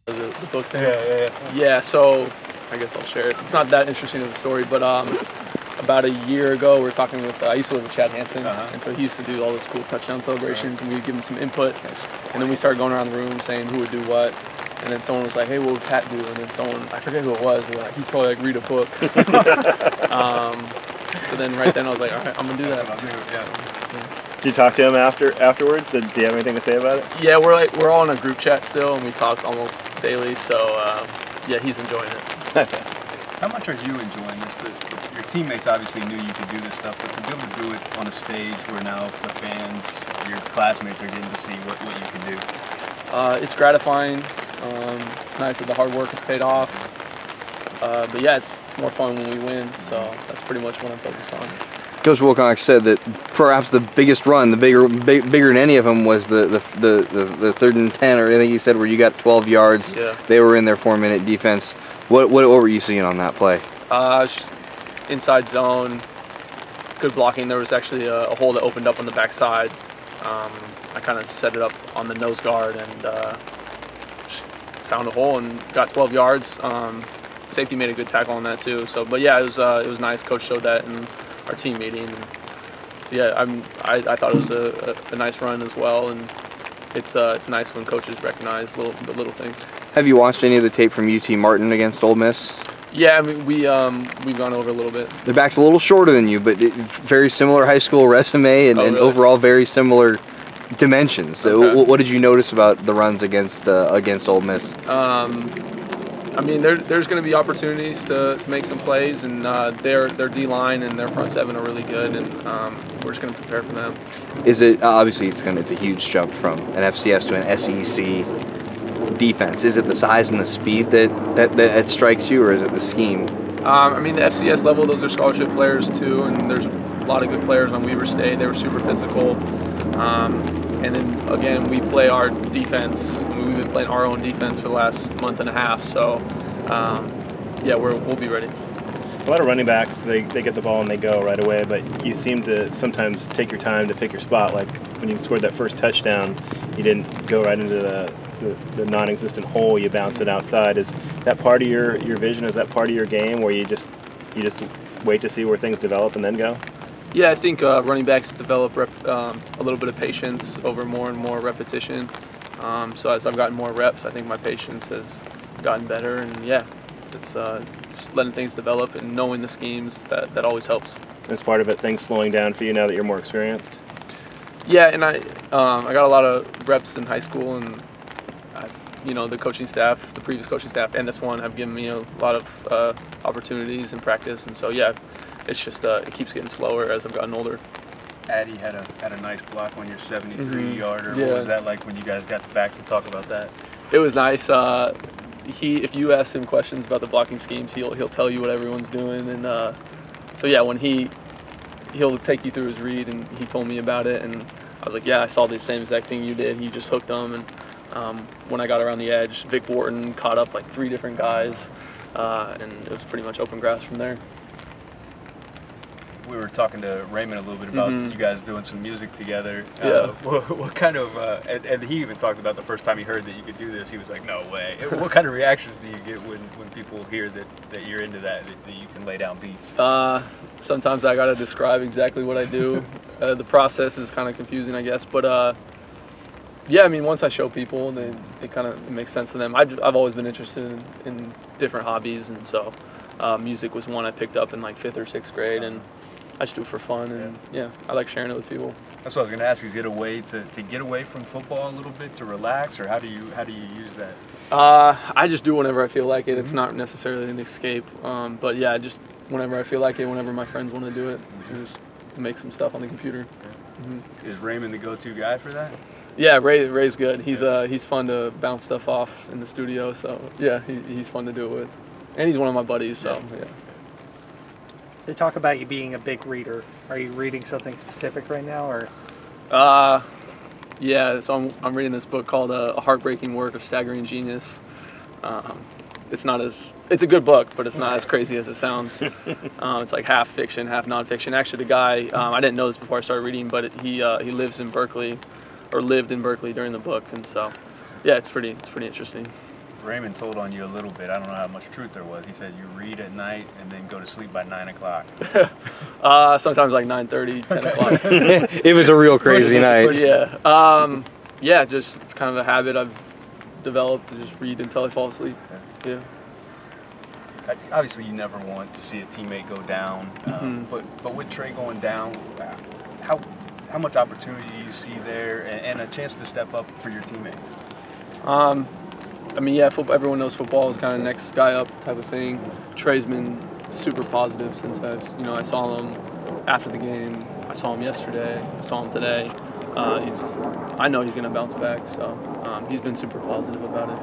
The book thing. Yeah. Yeah, so I guess I'll share it. It's not that interesting of a story, but about a year ago, we were talking with, I used to live with Chad Hansen, and so he used to do all this cool touchdown celebrations, and we would give him some input, and then we started going around the room saying who would do what, and then someone was like, hey, what would Pat do? And then someone, I forget who it was, we were like, he'd probably like read a book. So then right then I was like, all right, I'm gonna do that. Did you talk to him afterwards? Do you have anything to say about it? Yeah, we're all in a group chat still, and we talk almost daily. So yeah, he's enjoying it. How much are you enjoying this? Your teammates obviously knew you could do this stuff, but to be able to do it on a stage where now the fans, your classmates are getting to see what you can do. It's gratifying. It's nice that the hard work has paid off. But yeah, it's more fun when we win. So that's pretty much what I'm focused on. Coach Wilcox said that perhaps the biggest run, the bigger than any of them, was the 3rd and 10, or I think he said where you got 12 yards. Yeah. They were in their 4-minute defense. What were you seeing on that play? Inside zone, good blocking. There was actually a hole that opened up on the backside. I kind of set it up on the nose guard and just found a hole and got 12 yards. Safety made a good tackle on that too. So, but yeah, it was nice. Coach showed that in our team meeting. And so yeah, I thought it was a nice run as well, and it's nice when coaches recognize the little things. Have you watched any of the tape from UT Martin against Ole Miss? Yeah, I mean we've gone over a little bit. Their back's a little shorter than you, but very similar high school resume and, and overall very similar dimensions. So Okay. what did you notice about the runs against Ole Miss? I mean, there's going to be opportunities to make some plays, and their D-line and their front seven are really good, and we're just going to prepare for them. Is it obviously it's a huge jump from an FCS to an SEC defense? Is it the size and the speed that strikes you, or is it the scheme? I mean, the FCS level, those are scholarship players too, and there's a lot of good players on Weber State. They were super physical. And then again, we play our defense. I mean, we've been playing our own defense for the last month and a half. So, yeah, we'll be ready. A lot of running backs, they get the ball and they go right away, but you seem to sometimes take your time to pick your spot. Like when you scored that first touchdown, you didn't go right into the non-existent hole. You bounced it outside. Is that part of your vision? Is that part of your game where you just wait to see where things develop and then go? Yeah, I think running backs develop a little bit of patience over more and more repetition. So as I've gotten more reps, I think my patience has gotten better. And yeah, it's just letting things develop and knowing the schemes that always helps. Is part of it things slowing down for you now that you're more experienced? Yeah, and I got a lot of reps in high school, and the coaching staff, the previous coaching staff, and this one have given me a lot of opportunities in practice, and so yeah. It's just it keeps getting slower as I've gotten older. Addy had a nice block on your 73-yarder. What was that like when you guys got back to talk about that? It was nice. If you ask him questions about the blocking schemes, he'll tell you what everyone's doing, and so yeah, when he'll take you through his read, and he told me about it, and I was like, yeah, I saw the same exact thing you did. He just hooked them, and when I got around the edge, Vic Wharton caught up like 3 different guys, and it was pretty much open grass from there. We were talking to Raymond a little bit about you guys doing some music together. Yeah. What kind of, and he even talked about the first time he heard that you could do this, he was like, no way. What kind of reactions do you get when people hear that you're into that you can lay down beats? Sometimes I gotta describe exactly what I do. The process is kind of confusing, I guess, but yeah, I mean, once I show people, it makes sense to them. I've always been interested in different hobbies, and so music was one I picked up in like 5th or 6th grade, and I just do it for fun, and yeah, I like sharing it with people. That's what I was going to ask. Is it a way to get away from football a little bit, to relax, or how do you use that? I just do whenever I feel like it. It's not necessarily an escape, but yeah, just whenever I feel like it, whenever my friends want to do it, just make some stuff on the computer. Is Raymond the go-to guy for that? Yeah, Ray's good. He's fun to bounce stuff off in the studio, so yeah, he's fun to do it with, and he's one of my buddies, so yeah. They talk about you being a big reader. Are you reading something specific right now, or? Yeah, so I'm reading this book called A Heartbreaking Work of Staggering Genius. It's a good book, but it's not as crazy as it sounds. It's like half fiction, half nonfiction. Actually, the guy, I didn't know this before I started reading, but he lives in Berkeley, or lived in Berkeley during the book, and so yeah, it's pretty interesting. Raymond told on you a little bit. I don't know how much truth there was. He said you read at night and then go to sleep by 9 o'clock. Sometimes like 9:30, 10 o'clock. It was a real crazy night. Yeah. Yeah, just it's kind of a habit I've developed to just read until I fall asleep. Yeah. Obviously, you never want to see a teammate go down, but with Trey going down, how much opportunity do you see there and a chance to step up for your teammates? I mean, yeah, everyone knows football is kind of next guy up type of thing. Trey's been super positive since I saw him after the game. I saw him yesterday. I saw him today. I know he's going to bounce back, so he's been super positive about it.